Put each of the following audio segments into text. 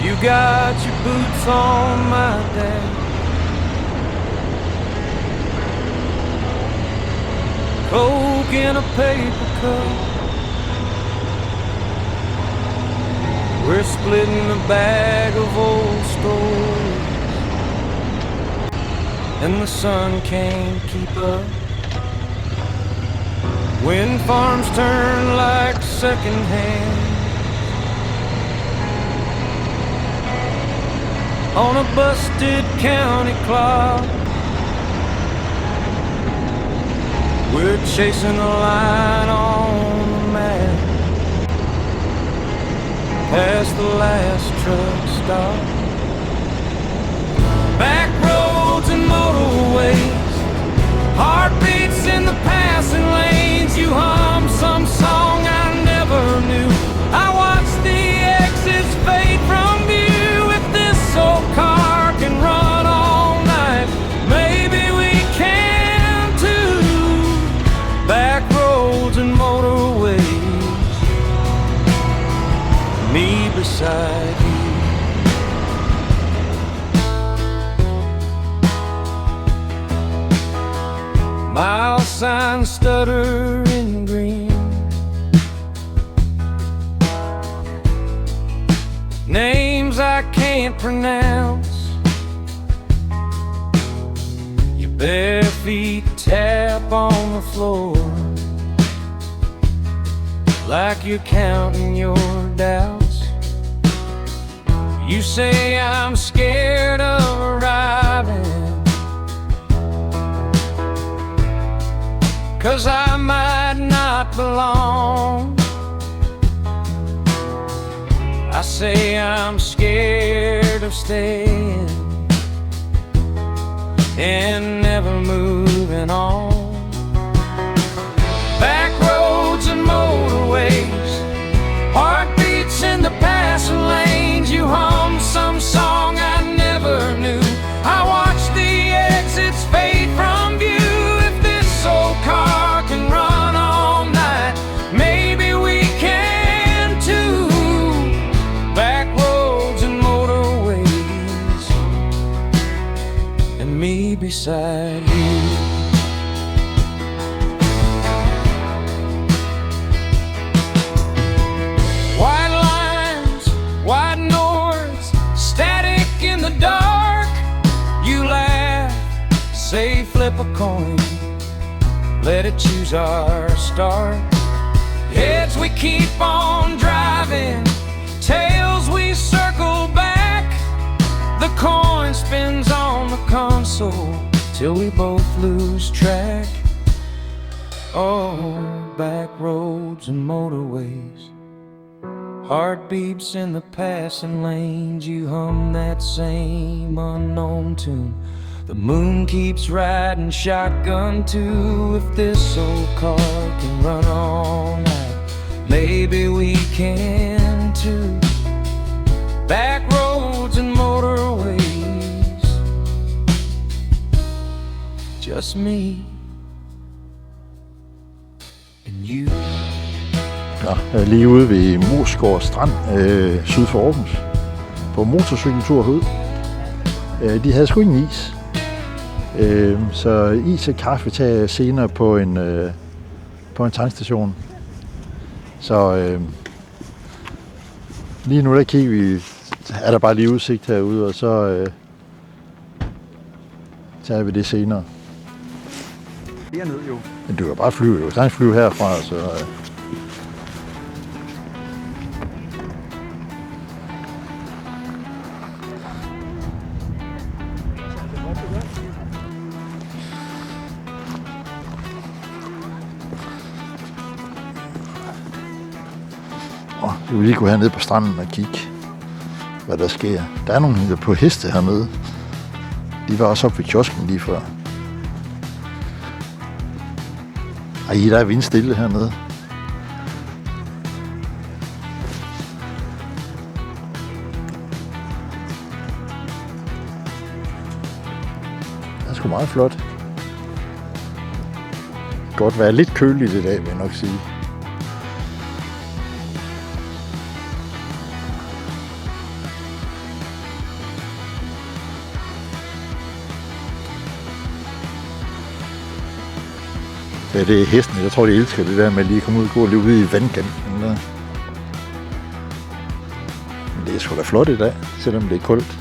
You got your boots on, my dad. Coke in a paper cup. We're splitting a bag of old stories, and the sun can't keep up. Wind farms turn like second hand on a busted county clock. We're chasing a line on the map past the last truck stop. Back roads and motorways, heartbeats in the passing lanes. You hum some song I never knew. I watched the exits fade from view. If this old car can run all night, maybe we can too. Back roads and motorways, me beside you. Mile signs stutter in green, names I can't pronounce. Your bare feet tap on the floor like you're counting your doubts. You say I'm scared of arriving, 'cause I might not belong. I say I'm scared of staying and never moving on. Back roads and motorways, heartbeats in the passing lanes. You hum some song I never knew. I watch the exits fade from view. If this old car can run all night, maybe we can too. Back roads and motorways, and me beside you. White lines, white norths, static in the dark. You laugh, say flip a coin, let it choose our start. Heads we keep on driving, tails we circle back. The coin spins on the console till we both lose track. Oh, back roads and motorways, heartbeats in the passing lanes. You hum that same unknown tune. The moon keeps riding shotgun too. If this old car can run all night, maybe we can too. Back roads and motorways, just me and you. Ja, jeg er lige ude ved Moesgård Strand, syd for Aarhus, på motorcykeltur herud. De havde sgu ingen is. Så is og kaffe tager jeg senere på en tankstation. Så lige nu der kigger vi, er der bare lige udsigt herude, og så tager vi det senere. Hernede jo. Men du kan bare flyve, du kan sagtens flyve herfra, så... Vi vil lige gå hernede på stranden og kigge, hvad der sker. Der er nogle der på heste hernede. De var også oppe ved kiosken lige før. Ej, der er vindstille hernede. Det er sgu meget flot. Godt være lidt køligt i dag, vil jeg nok sige. Ja, det er hesten. Jeg tror, de elsker det der med at lige komme ud og gå lidt ude i vandkanten. Der. Men det er sgu da flot i dag, selvom det er koldt.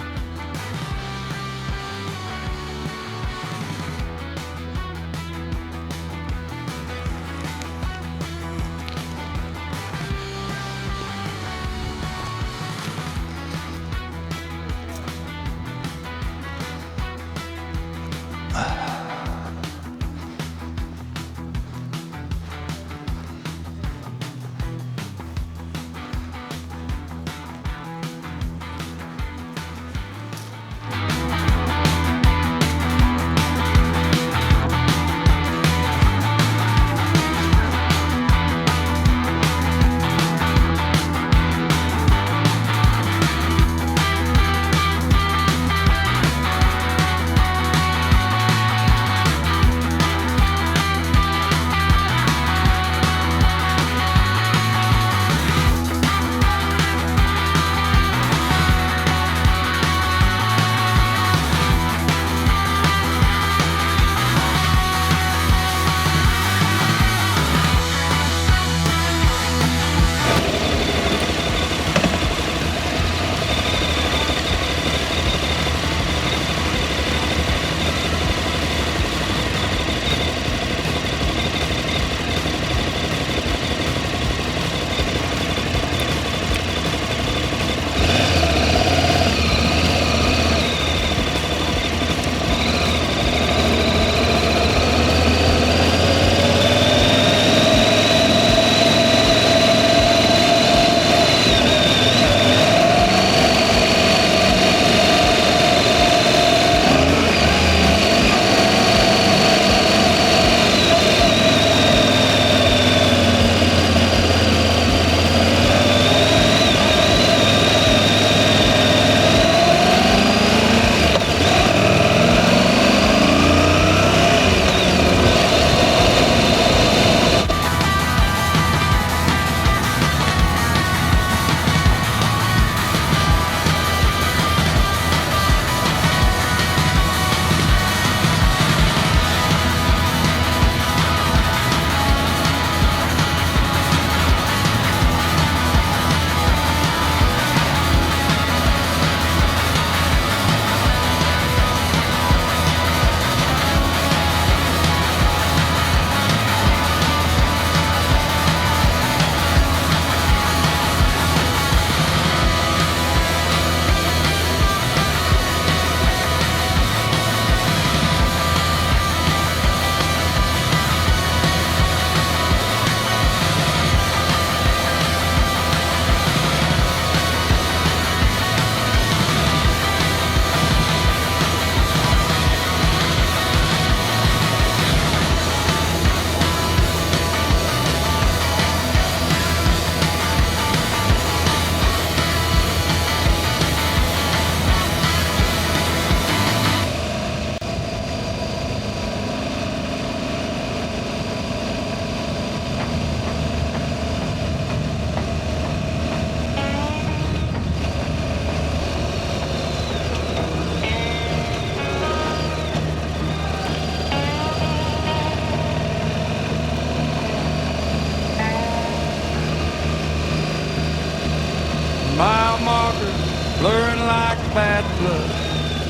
Mile markers blurring like bad blood.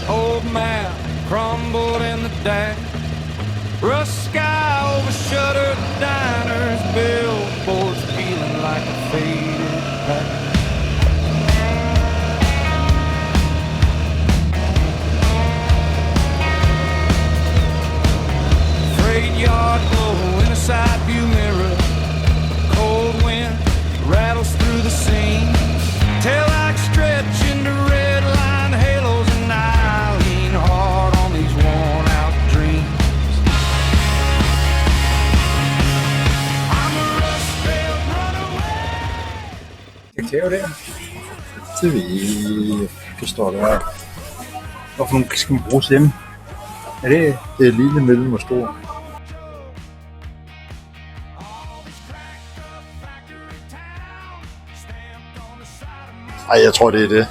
Old map crumbled in the dash. Rust sky over shuttered diners. Billboards feeling like a faded past. Freight yard glow in a side view mirror. Cold wind rattles through the seams. Tail light stretch into red line halos, and I lean hard on these worn out dreams. I'm a rust-filled runaway. kakao der. Det ved jeg. Det står der. Hvorfor nogle skal man bruge hjemme? Er det? Det er lille, mellem og stor. Ej, jeg tror det er det.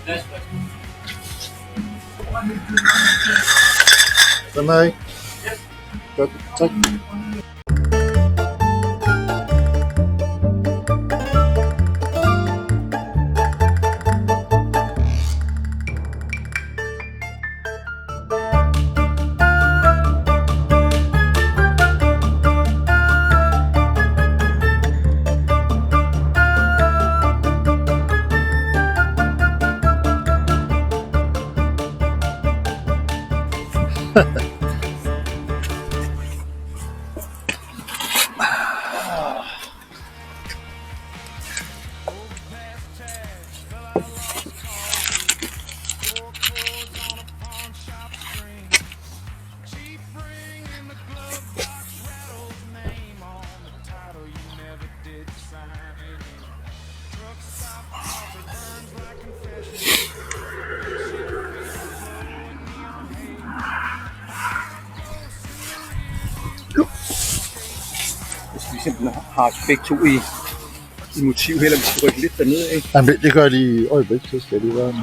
Den er ikke. Godt, tak. Hvis vi simpelthen har begge to i motiv, eller vi skal rykke lidt dernede, ikke? Jamen, det gør de i øjeblik, så skal de være.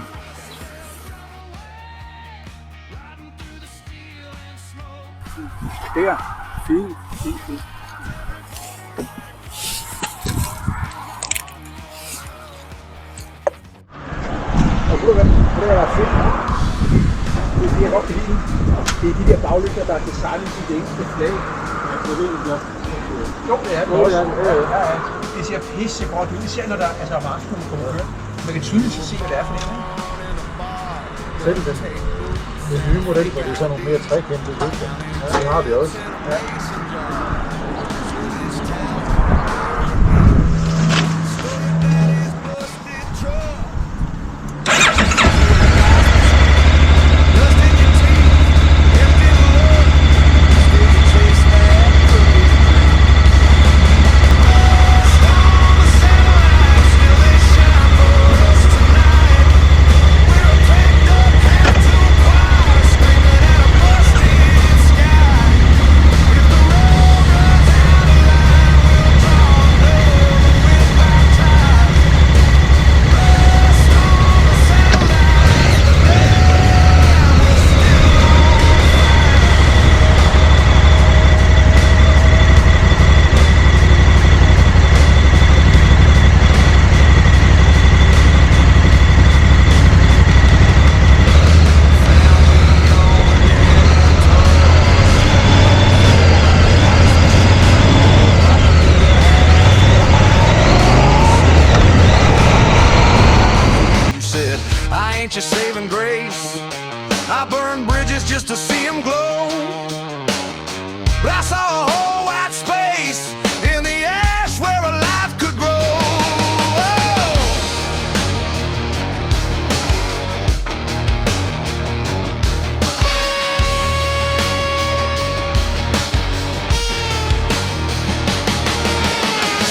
Der. Fint. Og ved du hvad der er fedt? Det er det, jeg godt kan lide. Det er de der baglygter, der er designet til det eneste flag. Jeg ved ikke, jo, det er det også. Ja. Det ser pisse godt ud. Især når der er varslen kommer kørt. Man kan tydeligt se, hvad det er for en. Selv den nye model, hvor det er sådan nogle mere trekantede lygter. Ja, det har vi også. Ja. Ain't your saving grace? I burned bridges just to see them glow, but I saw a whole white space in the ash where a life could grow.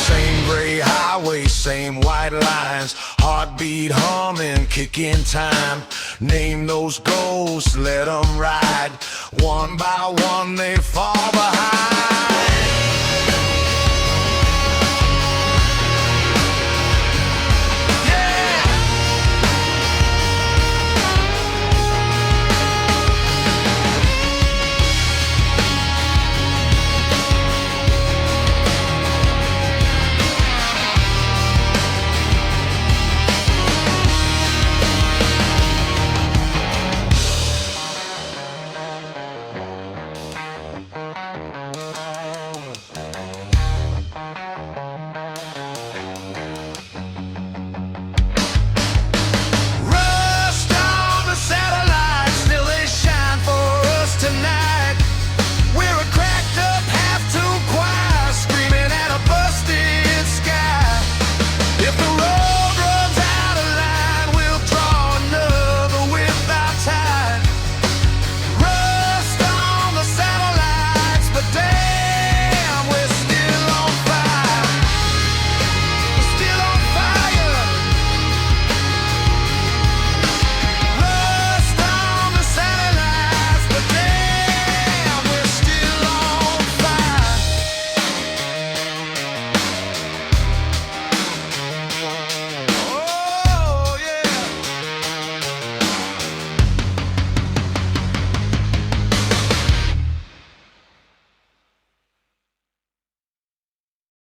Same gray highway, same white lines, heartbeat humming, kicking time. Name those ghosts, let them ride. One by one they fall behind.